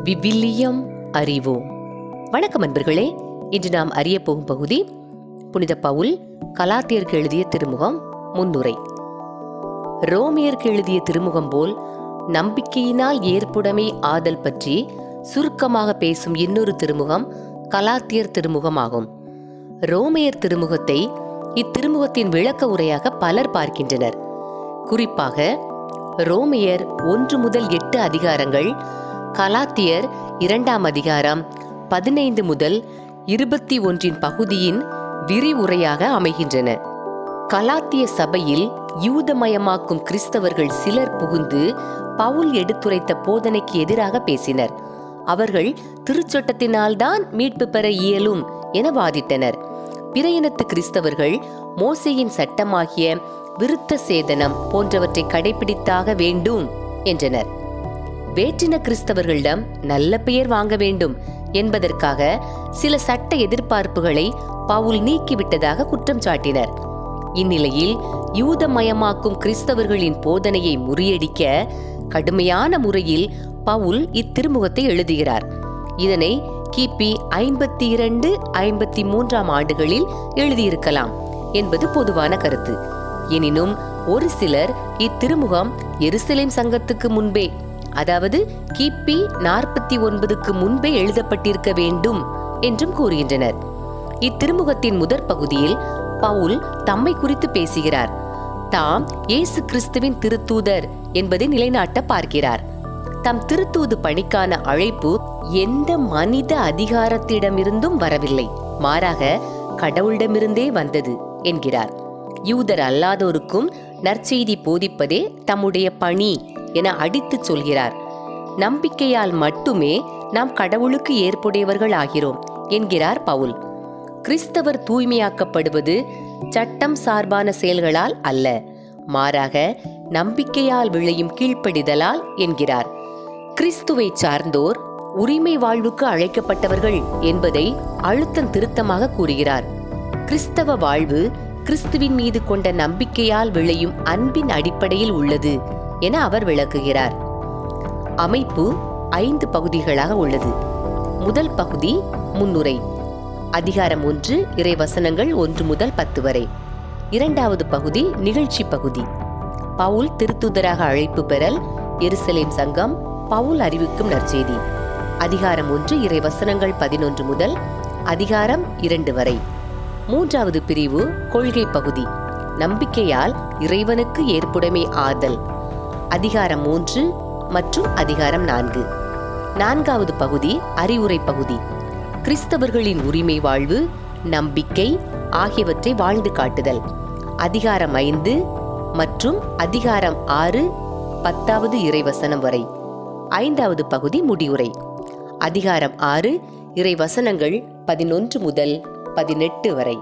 விவிலியம் அறிவோம். வணக்கம் அன்பர்களே. இன்று நாம் அறிய போகும் பகுதி புனித பவுல் கலாத்தியருக்கு எழுதிய திருமுகம் முன்னுரை. ரோமியருக்கு எழுதிய திருமுகம் போல் நம்பிக்கையினால் ஏற்புடைமை ஆதல் பற்றி சுருக்கமாக பேசும் இன்னொரு திருமுகம் கலாத்தியர் திருமுகம் ஆகும். ரோமியர் திருமுகத்தை இத்திருமுகத்தின் விளக்க உரையாக பலர் பார்க்கின்றனர். குறிப்பாக ரோமியர் 1 முதல் 8 அதிகாரங்கள், கலாத்தியர் 2ஆம் அதிகாரம் 15 முதல் 21 பகுதியின் விரிவுரையாக அமைகின்றன. கலாத்திய சபையில் யூதமயமாக்கும் கிறிஸ்தவர்கள் சிலர் புகுந்து பவுல் எடுத்துரைத்த போதனைக்கு எதிராக பேசினர். அவர்கள் திருச்சட்டத்தினால்தான் மீட்பு பெற இயலும் என வாதிட்டனர். பிற இனத்து கிறிஸ்தவர்கள் மோசேயின் சட்டமாகிய விருத்த சேதனம் போன்றவற்றை கடைபிடித்தாக வேண்டும் என்றனர். வேற்றின கிறிஸ்தவர்களிடம் நல்ல பெயர் வாங்க வேண்டும் என்பதற்காக சில சட்ட எதிர்பார்ப்புகளை பவுல் நீக்கிவிட்டதாக குற்றம் சாட்டினர். இந்நிலையில் யூதமயமாக்கும் கிறிஸ்தவர்களின் போதனையை முறியடிக்க கடுமையான முறையில் பவுல் இத்திருமுகத்தை எழுதுகிறார். இதனை கிபி 52-53 ஆண்டுகளில் எழுதியிருக்கலாம் என்பது பொதுவான கருத்து. எனினும் ஒரு சிலர் இத்திருமுகம் எருசலேம் சங்கத்துக்கு முன்பே, அதாவது கிபி 49க்கு முன்பே எழுதப்பட்டிருக்க வேண்டும் என்றும் கூறுகின்றனர். இத்திருமுகத்தின் முதற் பகுதியில் பவுல் தம்மை குறித்து பேசுகிறார். தாம் இயேசு கிறிஸ்துவின் திருத்தூதர் என்பதை நிலைநாட்ட பார்க்கிறார். தம் திருத்தூது பணிக்கான அழைப்பு எந்த மனித அதிகாரத்திடமிருந்தும் வரவில்லை, மாறாக கடவுளிடமிருந்தே வந்தது என்கிறார். யூதர் அல்லாதோருக்கும் நற்செய்தி போதிப்பதே தம்முடைய பணி என அடித்துச் சொல்கிறார். நம்பிக்கையால் மட்டுமே நாம் கடவுளுக்கு ஏற்புடையவர்கள் ஆகிறோம் என்கிறார் பவுல். கிறிஸ்தவர் தூய்மையாக்கப்படுவது சட்டம் சார்பான செயல்களால் அல்ல, மாறாக நம்பிக்கையால் விளையும் கீழ்ப்படிதலால் என்கிறார். கிறிஸ்துவை சார்ந்தோர் உரிமை வாழ்வுக்கு அழைக்கப்பட்டவர்கள் என்பதை அழுத்தம் திருத்தமாக கூறுகிறார். கிறிஸ்தவ வாழ்வு கிறிஸ்துவின் மீது கொண்ட நம்பிக்கையால் விளையும் அன்பின் அடிப்படையில் உள்ளது என அவர் விளக்குகிறார். அமைப்பு 5 பகுதிகளாக உள்ளது. முதல் பகுதி முன்னுரை, அதிகாரம் 1, இறைவசனங்கள் 1 முதல் 10 வரை. இரண்டாவது பகுதி நிகழ்ச்சி பகுதி, பவுல் திருத்தூதராக அழைப்பு பெறல், எருசலேம் சங்கம், பவுல் அறிவிக்கும் நற்செய்தி. அதிகாரம் 1, இறைவசனங்கள் 11 முதல் அதிகாரம் 2 வரை. மூன்றாவது பிரிவு கொள்கை பகுதி, நம்பிக்கையால் இறைவனுக்கு ஏற்புடைமை ஆதல், அதிகாரம் 3 மற்றும் அதிகாரம் 4. நான்காவது பகுதி அறிவுரை பகுதி, கிறிஸ்தவர்களின் உரிமை வாழ்வு, நம்பிக்கை ஆகியவற்றை வாழ்ந்து காட்டுதல், அதிகாரம் 5 மற்றும் அதிகாரம் 6, 10வது இறைவசனம் வரை. ஐந்தாவது பகுதி முடிவுரை, அதிகாரம் 6, இறைவசனங்கள் 11 முதல் 18 வரை.